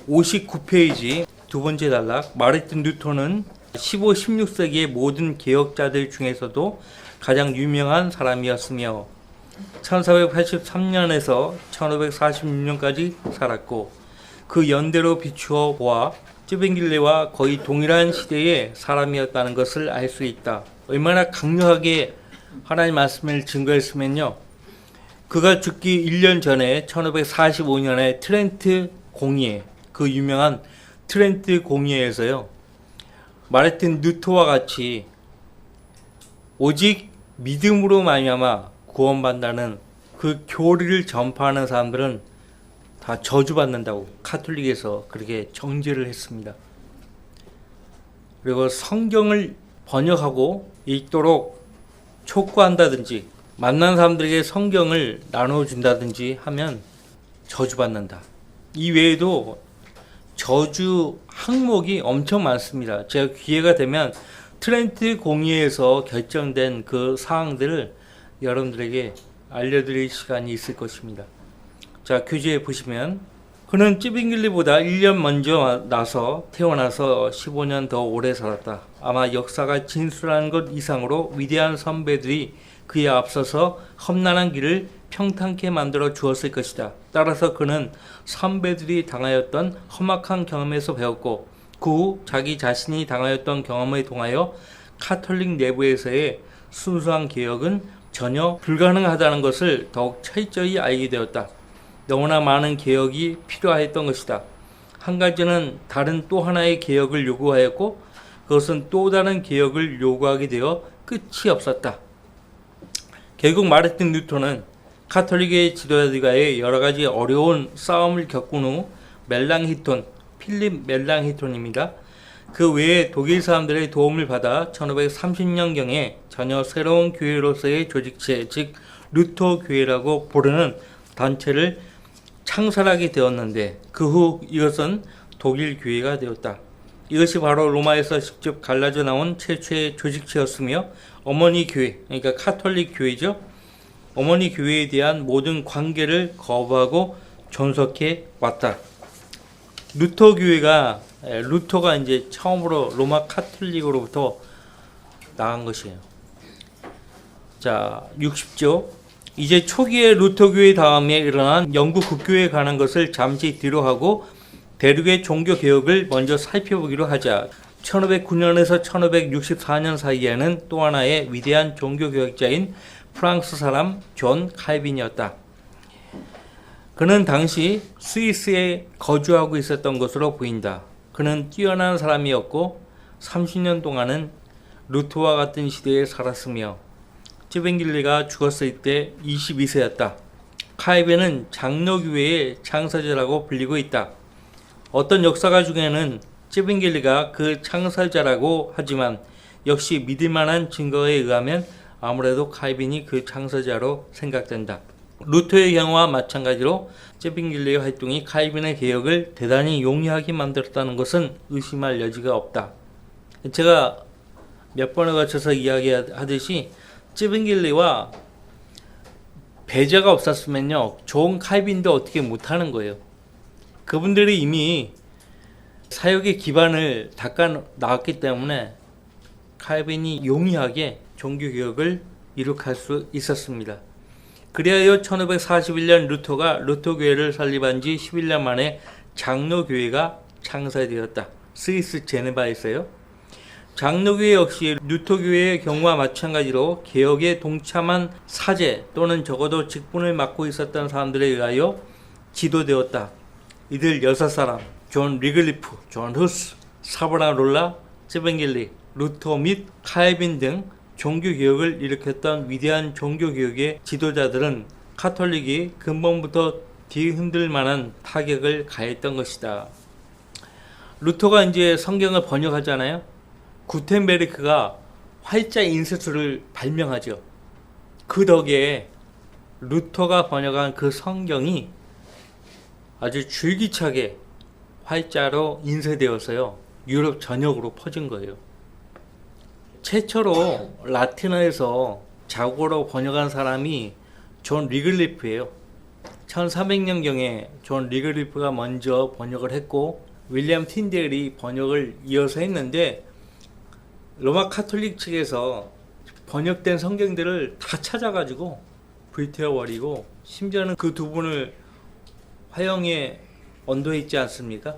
59페이지 두 번째 단락. 마르틴 루터는 15, 16세기의 모든 개혁자들 중에서도 가장 유명한 사람이었으며 1483년에서 1546년까지 살았고 그 연대로 비추어 보아 쯔빙길레와 거의 동일한 시대의 사람이었다는 것을 알 수 있다. 얼마나 강력하게 하나님 말씀을 증거했으면요. 그가 죽기 1년 전에 1545년에 트렌트 공의회, 그 유명한 트렌트 공의회에서요. 마르틴 루터와 같이 오직 믿음으로 말미암아 구원받는다는 그 교리를 전파하는 사람들은 다 저주받는다고 카톨릭에서 그렇게 정죄를 했습니다. 그리고 성경을 번역하고 읽도록 촉구한다든지 만난 사람들에게 성경을 나눠준다든지 하면 저주받는다. 이 외에도 저주 항목이 엄청 많습니다. 제가 기회가 되면 트렌트 공의회에서 결정된 그 사항들을 여러분들에게 알려드릴 시간이 있을 것입니다. 자, 교재에 보시면 그는 쯔빙길리보다 1년 먼저 태어나서 15년 더 오래 살았다. 아마 역사가 진술하는 것 이상으로 위대한 선배들이 그에 앞서서 험난한 길을 평탄케 만들어 주었을 것이다. 따라서 그는 선배들이 당하였던 험악한 경험에서 배웠고 그 후 자기 자신이 당하였던 경험에 통하여 카톨릭 내부에서의 순수한 개혁은 전혀 불가능하다는 것을 더욱 철저히 알게 되었다. 너무나 많은 개혁이 필요하였던 것이다. 한 가지는 다른 또 하나의 개혁을 요구하였고 그것은 또 다른 개혁을 요구하게 되어 끝이 없었다. 결국 마르틴 루터는 카톨릭의 지도자들과의 여러 가지 어려운 싸움을 겪은 후 필립 멜랑히톤입니다. 그 외에 독일 사람들의 도움을 받아 1530년경에 전혀 새로운 교회로서의 조직체, 즉 루터 교회라고 부르는 단체를 창설하게 되었는데 그 후 이것은 독일 교회가 되었다. 이것이 바로 로마에서 직접 갈라져 나온 최초의 조직체였으며 어머니 교회, 그러니까 카톨릭 교회죠. 어머니 교회에 대한 모든 관계를 거부하고 존속해 왔다. 루터 교회가 루터가 이제 처음으로 로마 카톨릭으로부터 나간 것이에요. 자, 60조. 이제 초기의 루터 교회 다음에 일어난 영국 국교에 관한 것을 잠시 뒤로하고 대륙의 종교 개혁을 먼저 살펴보기로 하자. 1509년에서 1564년 사이에는 또 하나의 위대한 종교 개혁자인 프랑스 사람 존 칼빈이었다. 그는 당시 스위스에 거주하고 있었던 것으로 보인다. 그는 뛰어난 사람이었고 30년 동안은 루터와 같은 시대에 살았으며 쯔빙길레가 죽었을 때 22세였다. 칼빈은 장로교회의 창설자라고 불리고 있다. 어떤 역사가 중에는 쯔빙길레가 그 창설자라고 하지만 역시 믿을만한 증거에 의하면 아무래도 칼빈이 그 창설자로 생각된다. 루터의 경우와 마찬가지로 쯔빙길레의 활동이 칼빈의 개혁을 대단히 용이하게 만들었다는 것은 의심할 여지가 없다. 제가 몇 번에 걸쳐서 이야기하듯이 쯔빙길레와 배제가 없었으면요 좋은 칼빈도 어떻게 못하는 거예요. 그분들이 이미 사역의 기반을 닦아 나왔기 때문에 칼빈이 용이하게 종교개혁을 이룩할 수 있었습니다. 그리하여 1541년 루터가 루터교회를 설립한 지 11년 만에 장로교회가 창설되었다. 스위스 제네바에서요. 장로교회 역시 루터교회의 경우와 마찬가지로 개혁에 동참한 사제 또는 적어도 직분을 맡고 있었던 사람들에 의하여 지도되었다. 이들 6사람, 존 리글리프, 존 후스, 사보나롤라, 쯔빙길레, 루터 및 칼빈 등 종교개혁을 일으켰던 위대한 종교개혁의 지도자들은 카톨릭이 근본부터 뒤흔들 만한 타격을 가했던 것이다. 루터가 이제 성경을 번역하잖아요. 구텐베르크가 활자 인쇄술을 발명하죠. 그 덕에 루터가 번역한 그 성경이 아주 줄기차게 활자로 인쇄되어서요. 유럽 전역으로 퍼진 거예요. 최초로 라틴어에서 자고로 번역한 사람이 존 리글리프예요. 1400년경에 존 리그리프가 먼저 번역을 했고 윌리엄 틴델이 번역을 이어서 했는데 로마 카톨릭 측에서 번역된 성경들을 다 찾아가지고 불태워버리고 심지어는 그 두 분을 화형에 언도했지 않습니까?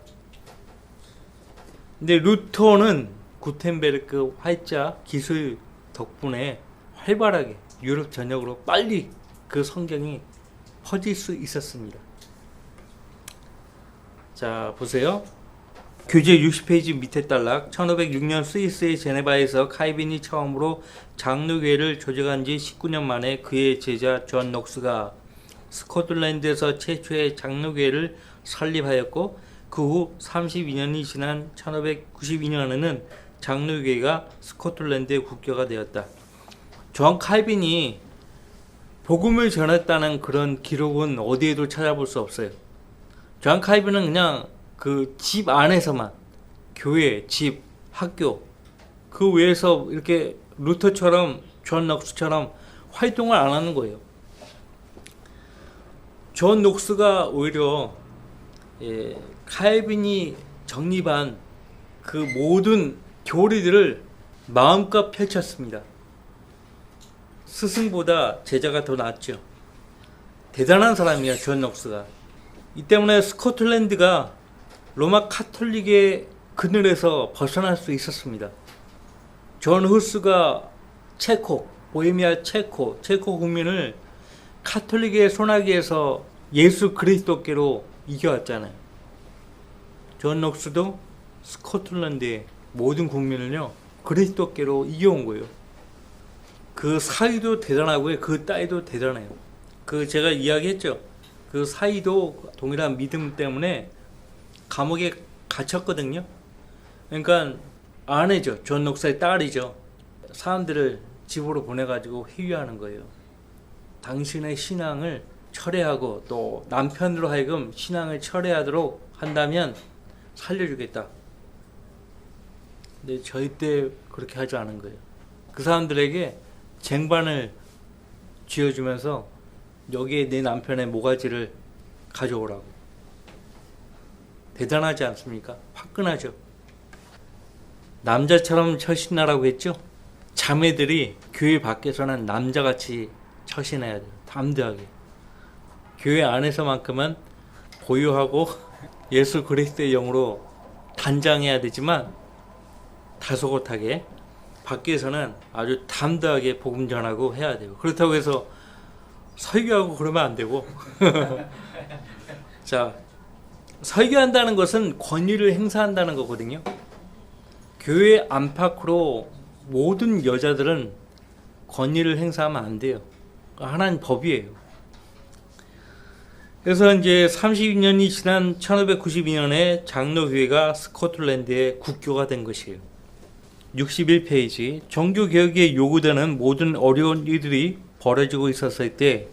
근데 루터는 구텐베르크 활자 기술 덕분에 활발하게 유럽 전역으로 빨리 그 성경이 퍼질 수 있었습니다. 자, 보세요. 교재 60페이지 밑에 단락. 1506년 스위스의 제네바에서 칼빈이 처음으로 장로교회를 조직한 지 19년 만에 그의 제자 존 녹스가 스코틀랜드에서 최초의 장로교회를 설립하였고 그 후 32년이 지난 1592년에는 장로교회가 스코틀랜드의 국교가 되었다. 존 칼빈이 복음을 전했다는 그런 기록은 어디에도 찾아볼 수 없어요. 존 칼빈은 그냥 그 집 안에서만 교회, 집, 학교 그 외에서 이렇게 루터처럼 존 녹스처럼 활동을 안 하는 거예요. 존 녹스가 오히려 칼빈이 정립한 그 모든 교리들을 마음껏 펼쳤습니다. 스승보다 제자가 더 낫죠. 대단한 사람이야, 존 녹스가. 이 때문에 스코틀랜드가 로마 카톨릭의 그늘에서 벗어날 수 있었습니다. 존 후스가 체코, 보헤미아 체코 국민을 카톨릭의 소나기에서 예수 그리스도께로 이겨왔잖아요. 존 녹스도 스코틀랜드의 모든 국민을요 그리스도께로 이겨온 거예요. 그 사위도 대단하고요, 그 딸도 대단해요. 그 제가 이야기했죠. 그 사위도 동일한 믿음 때문에 감옥에 갇혔거든요. 그러니까 아내죠, 존 녹스의 딸이죠. 사람들을 집으로 보내가지고 회유하는 거예요. 당신의 신앙을 철회하고 또 남편으로 하여금 신앙을 철회하도록 한다면 살려주겠다. 근데 절대 그렇게 하지 않은 거예요. 그 사람들에게 쟁반을 쥐어주면서 여기에 내 남편의 모가지를 가져오라고. 대단하지 않습니까? 화끈하죠. 남자처럼 처신하라고 했죠. 자매들이 교회 밖에서는 남자같이 처신해야 돼요. 담대하게. 교회 안에서만큼은 고요하고 예수 그리스도의 영으로 단장해야 되지만 다소곳하게, 밖에서는 아주 담대하게 복음 전하고 해야 돼요. 그렇다고 해서 설교하고 그러면 안 되고 자, 설교한다는 것은 권위를 행사한다는 거거든요. 교회 안팎으로 모든 여자들은 권위를 행사하면 안 돼요. 하나님 법이에요. 그래서 이제 32년이 지난 1592년에 장로교회가 스코틀랜드의 국교가 된 것이에요. 61페이지. 종교개혁에 요구되는 모든 어려운 일들이 벌어지고 있었을 때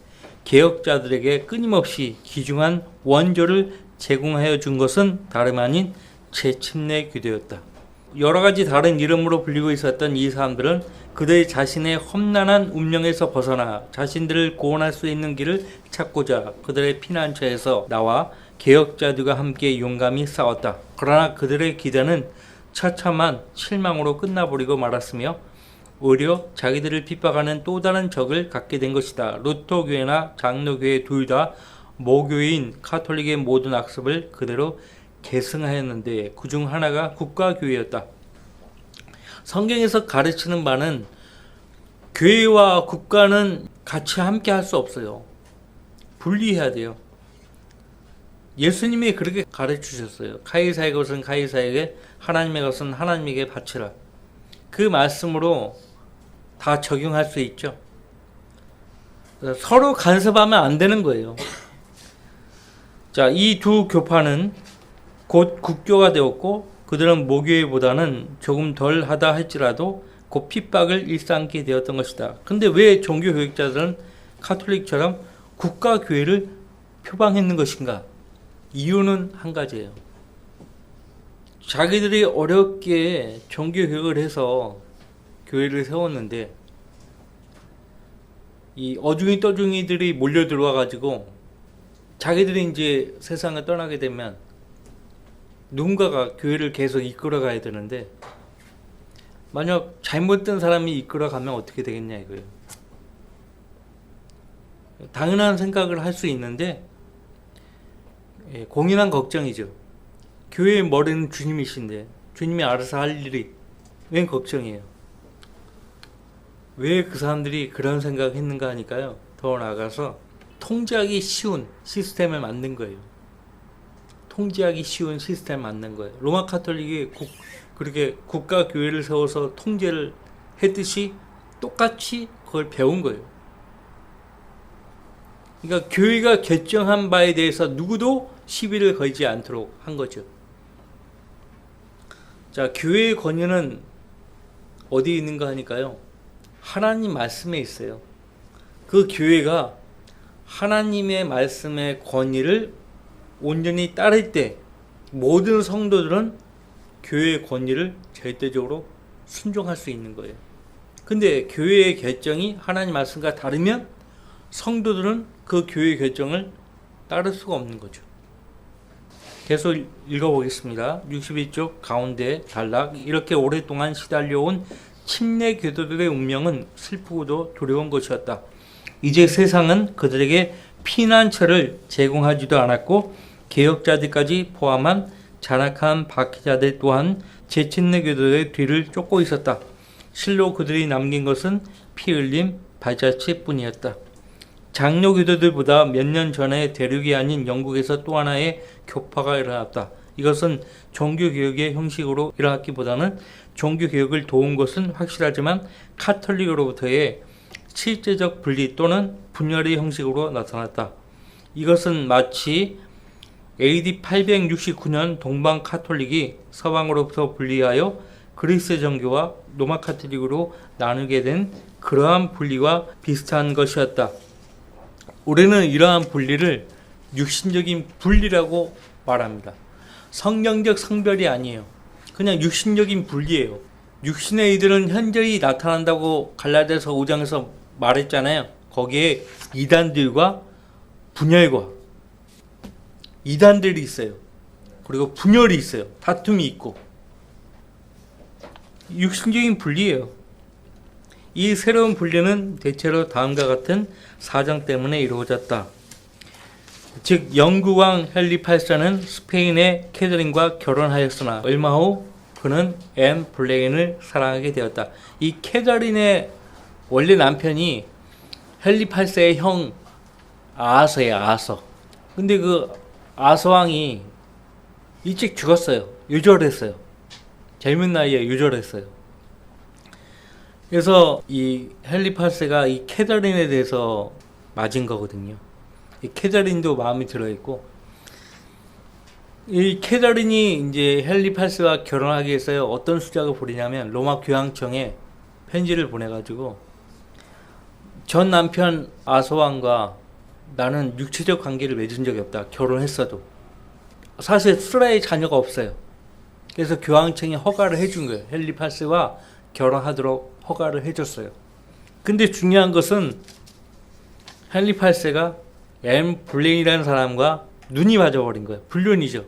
개혁자들에게 끊임없이 귀중한 원조를 제공하여 준 것은 다름 아닌 재침례 교대였다. 여러 가지 다른 이름으로 불리고 있었던 이 사람들은 그들 자신의 험난한 운명에서 벗어나 자신들을 구원할 수 있는 길을 찾고자 그들의 피난처에서 나와 개혁자들과 함께 용감히 싸웠다. 그러나 그들의 기대는 처참한 실망으로 끝나버리고 말았으며 오히려 자기들을 핍박하는 또 다른 적을 갖게 된 것이다. 루터교회나 장로교회 둘 다 모교인 카톨릭의 모든 악습을 그대로 계승하였는데 그중 하나가 국가교회였다. 성경에서 가르치는 바는 교회와 국가는 같이 함께 할 수 없어요. 분리해야 돼요. 예수님이 그렇게 가르치셨어요. 카이사의 것은 카이사에게, 하나님의 것은 하나님에게 바치라. 그 말씀으로 다 적용할 수 있죠. 서로 간섭하면 안 되는 거예요. 자, 이 두 교파는 곧 국교가 되었고 그들은 모교회보다는 조금 덜 하다 할지라도 곧 핍박을 일삼게 되었던 것이다. 근데 왜 종교교육자들은 카톨릭처럼 국가교회를 표방했는 것인가? 이유는 한 가지예요. 자기들이 어렵게 종교교육을 해서 교회를 세웠는데 이 어중이 떠중이들이 몰려 들어와 가지고 자기들이 이제 세상을 떠나게 되면 누군가가 교회를 계속 이끌어 가야 되는데 만약 잘못된 사람이 이끌어 가면 어떻게 되겠냐 이거예요. 당연한 생각을 할 수 있는데 공인한 걱정이죠. 교회의 머리는 주님이신데 주님이 알아서 할 일이 웬 걱정이에요. 왜 그 사람들이 그런 생각을 했는가 하니까요. 더 나아가서 통제하기 쉬운 시스템을 만든 거예요. 통제하기 쉬운 시스템을 만든 거예요. 로마 카톨릭이 그렇게 국가 교회를 세워서 통제를 했듯이 똑같이 그걸 배운 거예요. 그러니까 교회가 결정한 바에 대해서 누구도 시비를 걸지 않도록 한 거죠. 자, 교회의 권위는 어디에 있는가 하니까요. 하나님 말씀에 있어요. 그 교회가 하나님의 말씀의 권위를 온전히 따를 때 모든 성도들은 교회의 권위를 절대적으로 순종할 수 있는 거예요. 근데 교회의 결정이 하나님 말씀과 다르면 성도들은 그 교회의 결정을 따를 수가 없는 거죠. 계속 읽어보겠습니다. 61쪽 가운데 단락. 이렇게 오랫동안 시달려온 침례 교도들의 운명은 슬프고도 두려운 것이었다. 이제 세상은 그들에게 피난처를 제공하지도 않았고 개혁자들까지 포함한 잔악한 박해자들 또한 재침례 교도의 뒤를 쫓고 있었다. 실로 그들이 남긴 것은 피 흘림 발자취 뿐이었다. 장로 교도들보다 몇 년 전에 대륙이 아닌 영국에서 또 하나의 교파가 일어났다. 이것은 종교개혁의 형식으로 일어났기보다는 종교개혁을 도운 것은 확실하지만 카톨릭으로부터의 실제적 분리 또는 분열의 형식으로 나타났다. 이것은 마치 AD 869년 동방 카톨릭이 서방으로부터 분리하여 그리스 정교와 로마 카톨릭으로 나누게 된 그러한 분리와 비슷한 것이었다. 우리는 이러한 분리를 육신적인 분리라고 말합니다. 성경적 성별이 아니에요. 그냥 육신적인 분리예요. 육신의 이들은 현저히 나타난다고 갈라디아서 5장에서 말했잖아요. 거기에 이단들과 분열과 이단들이 있어요. 그리고 분열이 있어요. 다툼이 있고. 육신적인 분리예요. 이 새로운 분리는 대체로 다음과 같은 사정 때문에 이루어졌다. 즉 영국왕 헨리 8세는 스페인의 캐서린과 결혼하였으나 얼마 후 그는 앤 블레인을 사랑하게 되었다. 이 캐서린의 원래 남편이 헨리 8세의 형 아서예요. 아서. 근데 그 아서왕이 일찍 죽었어요. 유절했어요. 젊은 나이에 유절했어요. 그래서 이 헨리 8세가 이 캐서린에 대해서 맞은 거거든요. 이 캐서린도 마음이 들어있고, 이 캐서린이 이제 헨리 8세와 결혼하기 위해서 어떤 수작을 부리냐면 로마 교황청에 편지를 보내가지고 전 남편 아서왕과 나는 육체적 관계를 맺은 적이 없다. 결혼했어도. 사실 스라의 자녀가 없어요. 그래서 교황청이 허가를 해준 거예요. 헨리 8세와 결혼하도록 허가를 해줬어요. 근데 중요한 것은 헨리 8세가 앤 블레인이라는 사람과 눈이 맞아버린 거예요. 불륜이죠.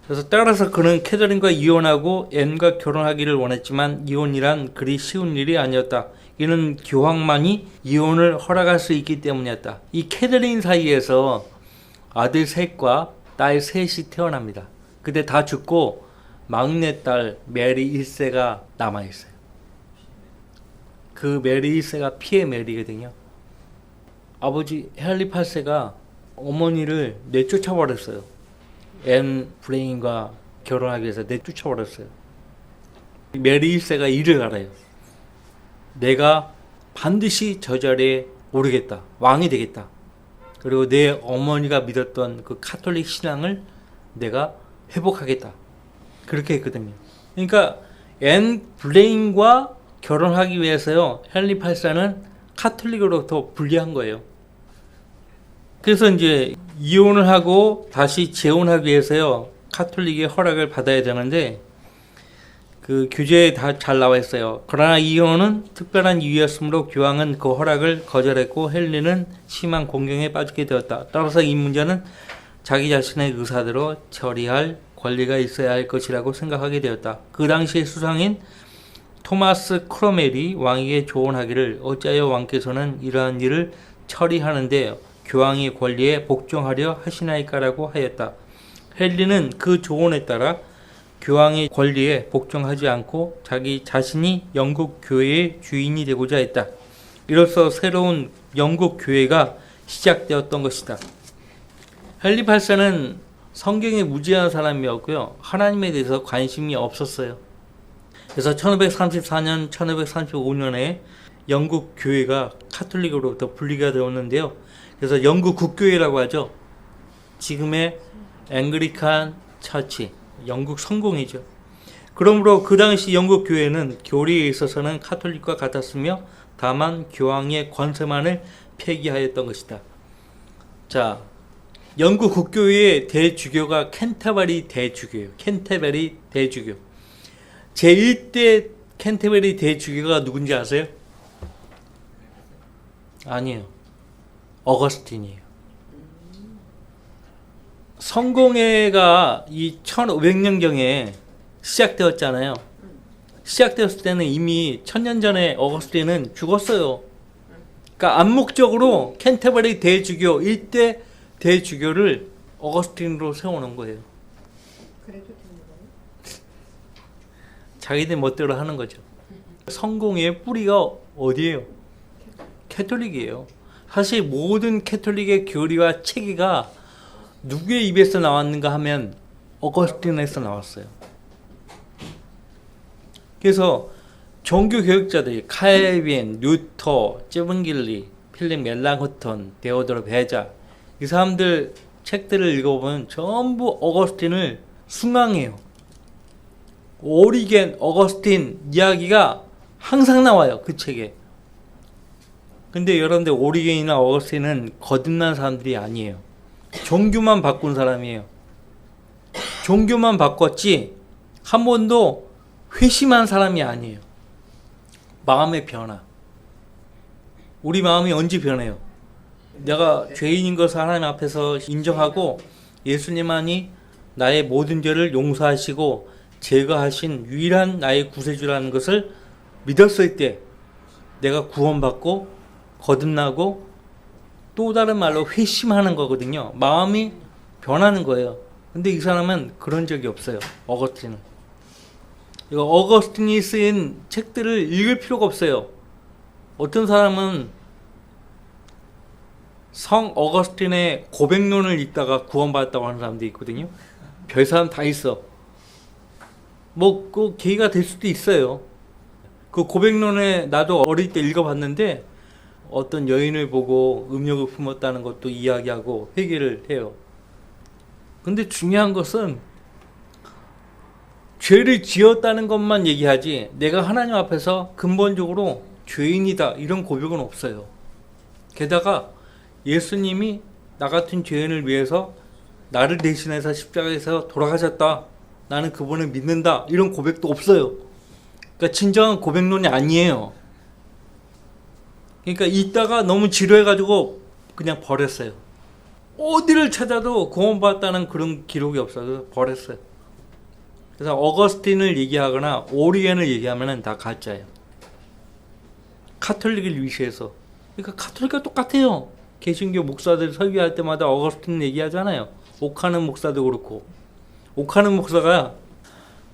그래서 따라서 그는 캐서린과 이혼하고 앤과 결혼하기를 원했지만 이혼이란 그리 쉬운 일이 아니었다. 이는 교황만이 이혼을 허락할 수 있기 때문이었다. 이 캐서린 사이에서 아들 셋과 딸 셋이 태어납니다. 근데 다 죽고 막내딸 메리 1세가 남아있어요. 그 메리 1세가 피의 메리거든요. 아버지 헨리 8세가 어머니를 내쫓아버렸어요. 앤 블레인과 결혼하기 위해서 내쫓아버렸어요. 메리 1세가 이를 알아요. 내가 반드시 저 자리에 오르겠다. 왕이 되겠다. 그리고 내 어머니가 믿었던 그 카톨릭 신앙을 내가 회복하겠다. 그렇게 했거든요. 그러니까 앤 블레인과 결혼하기 위해서요. 헨리 8세는 카톨릭으로부터 분리한 거예요. 그래서 이제 이혼을 하고 다시 재혼하기 위해서요. 카톨릭의 허락을 받아야 되는데 그 교재에 다 잘 나와 있어요. 그러나 이유는 특별한 이유였으므로 교황은 그 허락을 거절했고 헨리는 심한 공경에 빠지게 되었다. 따라서 이 문제는 자기 자신의 의사대로 처리할 권리가 있어야 할 것이라고 생각하게 되었다. 그 당시의 수상인 토마스 크로멜이 왕에게 조언하기를 어찌하여 왕께서는 이러한 일을 처리하는데 교황의 권리에 복종하려 하시나이까라고 하였다. 헨리는 그 조언에 따라 교황의 권리에 복종하지 않고 자기 자신이 영국 교회의 주인이 되고자 했다. 이로써 새로운 영국 교회가 시작되었던 것이다. 헨리 8세는 성경에 무지한 사람이었고요. 하나님에 대해서 관심이 없었어요. 그래서 1534년, 1535년에 영국 교회가 카톨릭으로부터 분리가 되었는데요. 그래서 영국 국교회라고 하죠. 지금의 앵글리칸 처치, 영국 성공이죠. 그러므로 그 당시 영국 교회는 교리에 있어서는 카톨릭과 같았으며 다만 교황의 권세만을 폐기하였던 것이다. 자, 영국 국교회의 대주교가 캔터버리 대주교예요. 캔터버리 대주교. 제1대 캔터버리 대주교가 누군지 아세요? 아니에요. 어거스틴이에요. 성공회가 이 1500년경에 시작되었잖아요. 시작되었을 때는 이미 1000년 전에 어거스틴은 죽었어요. 그러니까 암묵적으로 캔터버리 대주교 1대 대주교를 어거스틴으로 세우는 거예요. 그래도 되는 거예요? 자기들 멋대로 하는 거죠. 성공회의 뿌리가 어디예요? 캐톨릭이에요. 사실 모든 캐톨릭의 교리와 체계가 누구의 입에서 나왔는가 하면 어거스틴에서 나왔어요. 그래서 종교 교육자들이 칼빈, 루터, 제븐길리, 필립 멜랑호턴, 데오도르 베자 이 사람들 책들을 읽어보면 전부 어거스틴을 숭앙해요. 오리겐, 어거스틴 이야기가 항상 나와요. 그 책에. 근데 여러분들 오리겐이나 어거스틴은 거듭난 사람들이 아니에요. 종교만 바꾼 사람이에요. 종교만 바꿨지 한 번도 회심한 사람이 아니에요. 마음의 변화. 우리 마음이 언제 변해요? 내가 죄인인 것을 하나님 앞에서 인정하고 예수님만이 나의 모든 죄를 용서하시고 제거하신 유일한 나의 구세주라는 것을 믿었을 때 내가 구원받고 거듭나고 또 다른 말로 회심하는 거거든요. 마음이 변하는 거예요. 근데 이 사람은 그런 적이 없어요. 어거스틴은. 이거 어거스틴이 쓰인 책들을 읽을 필요가 없어요. 어떤 사람은 성 어거스틴의 고백론을 읽다가 구원받았다고 하는 사람도 있거든요. 별 사람 다 있어. 뭐 그 계기가 될 수도 있어요. 그 고백론에 나도 어릴 때 읽어봤는데 어떤 여인을 보고 음욕을 품었다는 것도 이야기하고 회개를 해요. 근데 중요한 것은 죄를 지었다는 것만 얘기하지 내가 하나님 앞에서 근본적으로 죄인이다 이런 고백은 없어요. 게다가 예수님이 나 같은 죄인을 위해서 나를 대신해서 십자가에서 돌아가셨다. 나는 그분을 믿는다. 이런 고백도 없어요. 그러니까 진정한 고백론이 아니에요. 그러니까 있다가 너무 지루해가지고 그냥 버렸어요. 어디를 찾아도 구원받았다는 그런 기록이 없어서 버렸어요. 그래서 어거스틴을 얘기하거나 오리겐을 얘기하면 다 가짜예요. 카톨릭을 위시해서. 그러니까 카톨릭과 똑같아요. 개신교 목사들 설교할 때마다 어거스틴 얘기하잖아요. 오카는 목사도 그렇고. 오카는 목사가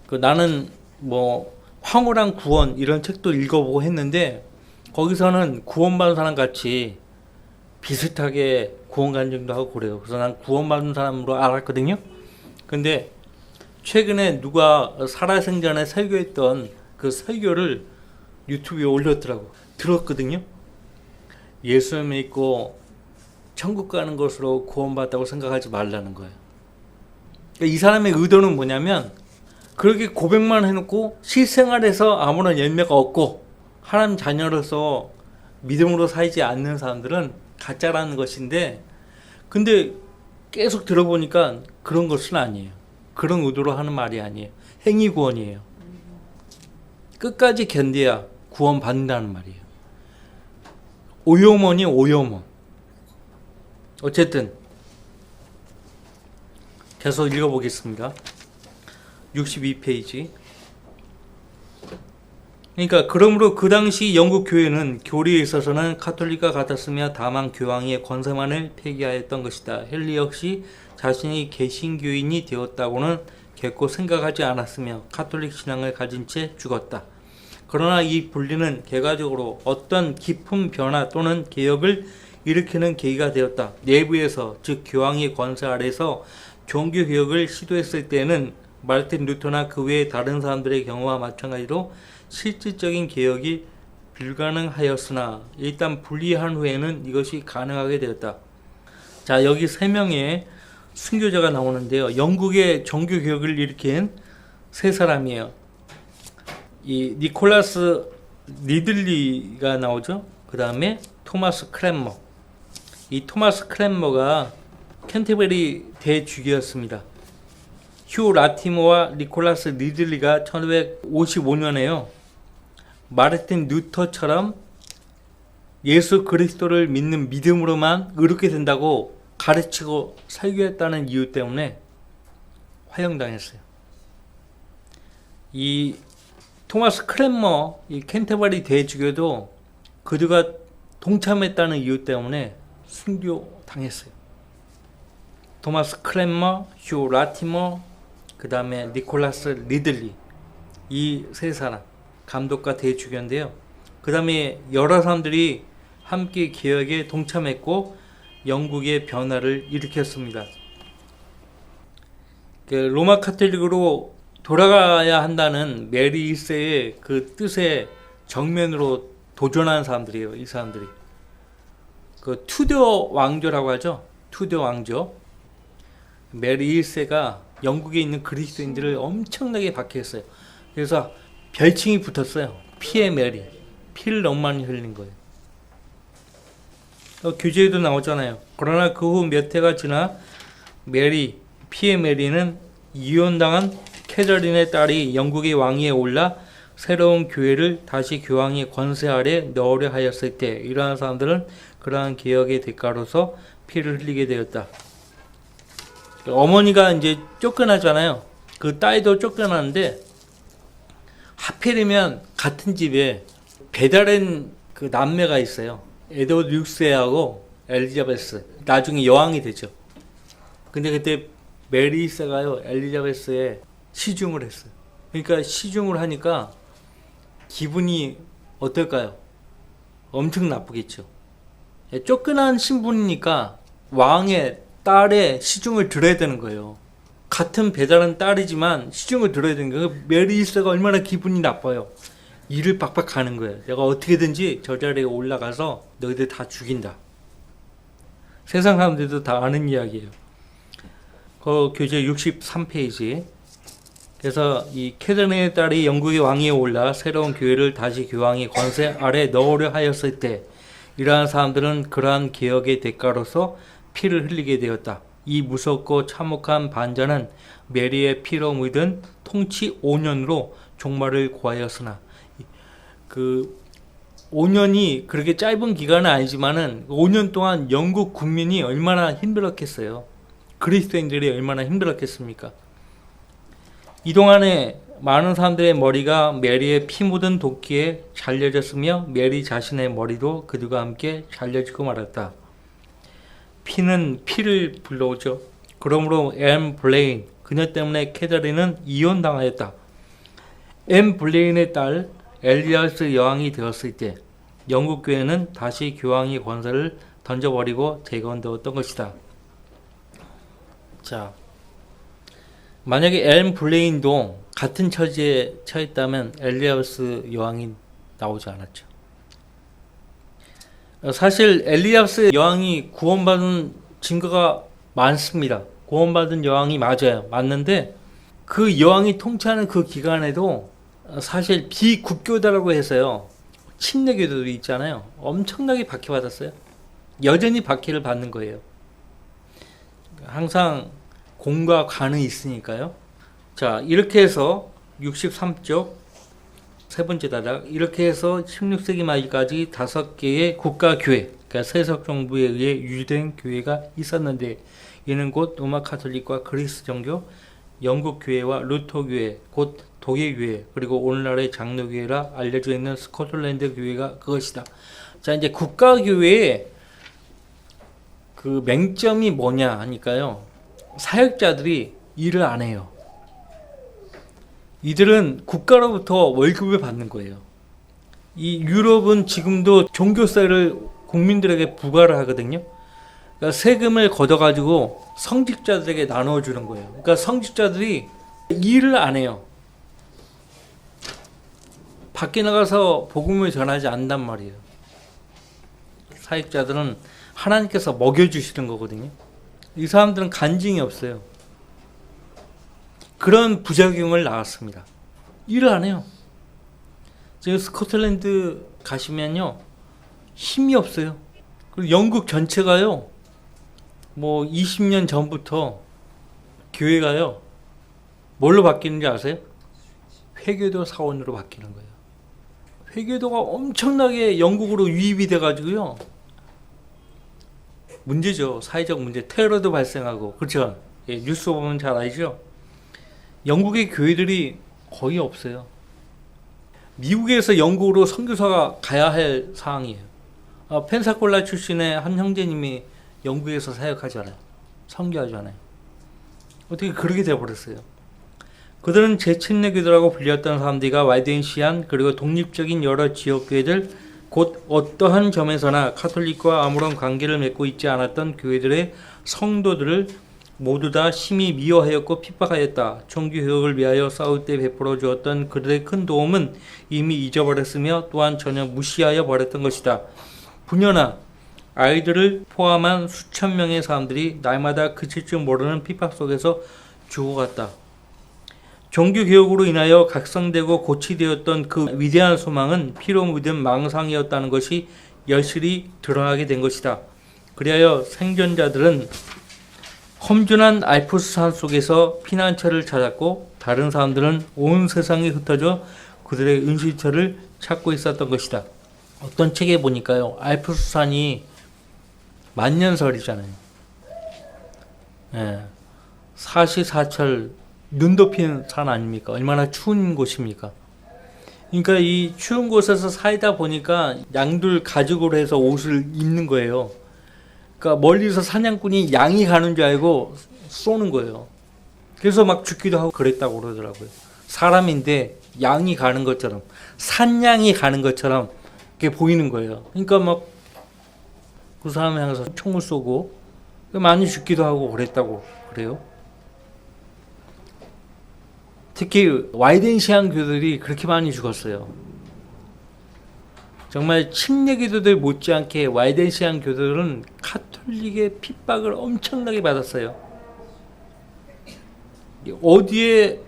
그 나는 뭐 황홀한 구원 이런 책도 읽어보고 했는데 거기서는 구원받은 사람 같이 비슷하게 구원 간증도 하고 그래요. 그래서 난 구원받은 사람으로 알았거든요. 근데 최근에 누가 살아생전에 설교했던 그 설교를 유튜브에 올렸더라고. 들었거든요. 예수 믿고 천국 가는 것으로 구원받았다고 생각하지 말라는 거예요. 그러니까 이 사람의 의도는 뭐냐면 그렇게 고백만 해놓고 실생활에서 아무런 열매가 없고 하나님 자녀로서 믿음으로 살지 않는 사람들은 가짜라는 것인데 근데 계속 들어보니까 그런 것은 아니에요. 그런 의도로 하는 말이 아니에요. 행위 구원이에요. 끝까지 견뎌야 구원 받는다는 말이에요. 오요머니 오요머. 어쨌든 계속 읽어보겠습니다. 62페이지. 그러니까 그러므로 그 당시 영국 교회는 교리에 있어서는 카톨릭과 같았으며 다만 교황의 권세만을 폐기하였던 것이다. 헨리 역시 자신이 개신교인이 되었다고는 결코 생각하지 않았으며 카톨릭 신앙을 가진 채 죽었다. 그러나 이 분리는 결과적으로 어떤 깊은 변화 또는 개혁을 일으키는 계기가 되었다. 내부에서 즉 교황의 권세 아래서 종교 개혁을 시도했을 때는 마르틴 루터나 그 외의 다른 사람들의 경우와 마찬가지로 실질적인 개혁이 불가능하였으나 일단 분리한 후에는 이것이 가능하게 되었다. 자, 여기 3명의 순교자가 나오는데요. 영국의 종교 개혁을 일으킨 3사람이에요. 이 니콜라스 리들리가 나오죠. 그 다음에 토마스 크랜머. 이 토마스 크랜머가 캔터베리 대주교였습니다. 휴 라티모와 니콜라스 리들리가 1555년에요. 마르틴 루터처럼 예수 그리스도를 믿는 믿음으로만 의롭게 된다고 가르치고 설교했다는 이유 때문에 화형당했어요. 이 토마스 크랜머, 이 캔터버리 대주교도 그들과 동참했다는 이유 때문에 순교당했어요. 토마스 크랜머, 휴 라티머, 그 다음에 니콜라스 리들리, 이 3사람 감독과 대주교인데요. 그 다음에 여러 사람들이 함께 개혁에 동참했고 영국의 변화를 일으켰습니다. 로마 카톨릭으로 돌아가야 한다는 메리 1세의 그 뜻에 정면으로 도전한 사람들이에요. 이 사람들이 그 투더 왕조라고 하죠. 투더 왕조. 메리 1세가 영국에 있는 그리스도인들을 엄청나게 박해했어요. 그래서 별칭이 붙었어요. 피의 메리. 피를 너무 많이 흘린 거예요. 교재에도 나오잖아요. 그러나 그 후 몇 해가 지나 메리, 피의 메리는 이혼당한 캐서린의 딸이 영국의 왕위에 올라 새로운 교회를 다시 교황의 권세 아래 넣으려 하였을 때 이러한 사람들은 그러한 개혁의 대가로서 피를 흘리게 되었다. 어머니가 이제 쫓겨나잖아요. 그 딸도 쫓겨나는데 하필이면 같은 집에 배달한 그 남매가 있어요. 에드워드 6세하고 엘리자베스. 나중에 여왕이 되죠. 근데 그때 메리세가요, 엘리자베스에 시중을 했어요. 그러니까 시중을 하니까 기분이 어떨까요? 엄청 나쁘겠죠. 쫓겨난 신분이니까 왕의 딸의 시중을 들어야 되는 거예요. 같은 배달한 딸이지만 시중을 들어야 되는 거예요. 메리 1세가 얼마나 기분이 나빠요. 일을 빡빡 가는 거예요. 내가 어떻게든지 저 자리에 올라가서 너희들 다 죽인다. 세상 사람들도 다 아는 이야기예요. 그 교재 63페이지. 그래서 이 캐서린의 딸이 영국의 왕위에 올라 새로운 교회를 다시 교황의 권세 아래 넣으려 하였을 때 이러한 사람들은 그러한 개혁의 대가로서 피를 흘리게 되었다. 이 무섭고 참혹한 반전은 메리의 피로 묻은 통치 5년으로 종말을 구하였으나 그 5년이 그렇게 짧은 기간은 아니지만은 5년 동안 영국 국민이 얼마나 힘들었겠어요. 그리스도인들이 얼마나 힘들었겠습니까? 이 동안에 많은 사람들의 머리가 메리의 피 묻은 도끼에 잘려졌으며 메리 자신의 머리도 그들과 함께 잘려지고 말았다. 피는 피를 불러오죠. 그러므로 앤 블레인, 그녀 때문에 캐서린은 이혼당하였다. 앤 블레인의 딸 엘리자베스 여왕이 되었을 때 영국 교회는 다시 교황의 권세를 던져버리고 재건되었던 것이다. 자, 만약에 앤 블레인도 같은 처지에 처했다면 엘리자베스 여왕이 나오지 않았죠. 사실 엘리자베스 여왕이 구원받은 증거가 많습니다. 구원받은 여왕이 맞아요. 맞는데 그 여왕이 통치하는 그 기간에도 사실 비국교다라고 해서요. 침례교도도 있잖아요. 엄청나게 박해받았어요. 여전히 박해를 받는 거예요. 항상 공과 관은 있으니까요. 자, 이렇게 해서 63쪽 세 번째 단락. 이렇게 해서 16세기 말까지 5개의 국가교회, 그러니까 세속 정부에 의해 유지된 교회가 있었는데, 이는 곧 로마 카톨릭과 그리스 정교, 영국 교회와 루터 교회, 곧 독일 교회, 그리고 오늘날의 장로교회라 알려져 있는 스코틀랜드 교회가 그것이다. 자, 이제 국가교회의 그 맹점이 뭐냐 하니까요, 사역자들이 일을 안 해요. 이들은 국가로부터 월급을 받는 거예요. 이 유럽은 지금도 종교세를 국민들에게 부과를 하거든요. 그러니까 세금을 걷어가지고 성직자들에게 나눠주는 거예요. 그러니까 성직자들이 일을 안 해요. 밖에 나가서 복음을 전하지 않단 말이에요. 사역자들은 하나님께서 먹여주시는 거거든요. 이 사람들은 간증이 없어요. 그런 부작용을 낳았습니다. 일을 안 해요. 지금 스코틀랜드 가시면요, 힘이 없어요. 그리고 영국 전체가요, 뭐 20년 전부터 교회가요, 뭘로 바뀌는지 아세요? 회계도 사원으로 바뀌는 거예요. 회계도가 엄청나게 영국으로 유입이 돼가지고요, 문제죠. 사회적 문제, 테러도 발생하고, 그렇죠? 예, 뉴스 보면 잘 알죠? 영국의 교회들이 거의 없어요. 미국에서 영국으로 선교사가 가야 할 상황이에요. 펜사콜라 출신의 한 형제님이 영국에서 사역하잖아요. 선교하잖아요. 어떻게 그렇게 돼버렸어요. 그들은 제친내교도라고 불렸던 사람들과 와이덴시안, 그리고 독립적인 여러 지역교회들, 곧 어떠한 점에서나 카톨릭과 아무런 관계를 맺고 있지 않았던 교회들의 성도들을 모두 다 심히 미워하였고 핍박하였다. 종교개혁을 위하여 싸울 때 베풀어 주었던 그들의 큰 도움은 이미 잊어버렸으며 또한 전혀 무시하여 버렸던 것이다. 부녀나 아이들을 포함한 수천 명의 사람들이 날마다 그칠 줄 모르는 핍박 속에서 죽어갔다. 종교개혁으로 인하여 각성되고 고치되었던 그 위대한 소망은 피로 묻은 망상이었다는 것이 여실히 드러나게 된 것이다. 그리하여 생존자들은 험준한 알프스 산 속에서 피난처를 찾았고, 다른 사람들은 온 세상에 흩어져 그들의 은실처를 찾고 있었던 것이다. 어떤 책에 보니까요, 알프스 산이 만년설이잖아요. 예, 사시사철 눈 덮인 산 아닙니까? 얼마나 추운 곳입니까? 그러니까 이 추운 곳에서 살다 보니까 양들 가죽으로 해서 옷을 입는 거예요. 그러니까 멀리서 사냥꾼이 양이 가는 줄 알고 쏘는 거예요. 그래서 막 죽기도 하고 그랬다고 그러더라고요. 사람인데 양이 가는 것처럼, 산양이 가는 것처럼 이렇게 보이는 거예요. 그러니까 막 그 사람 향해서 총을 쏘고 많이 죽기도 하고 그랬다고 그래요. 특히 와이덴시안 교들이 그렇게 많이 죽었어요. 정말 침례기도들 못지않게 와이덴시안 교들은 카톨릭의 핍박을 엄청나게 받았어요. 어디에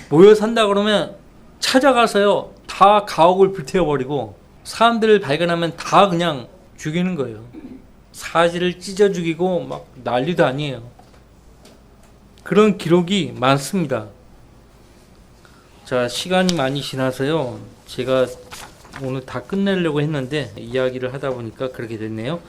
모여 산다 그러면 찾아가서요, 다 가옥을 불태워버리고 사람들을 발견하면 다 그냥 죽이는 거예요. 사지를 찢어 죽이고 막 난리도 아니에요. 그런 기록이 많습니다. 자, 시간이 많이 지나서요, 제가 오늘 다 끝내려고 했는데 이야기를 하다 보니까 그렇게 됐네요.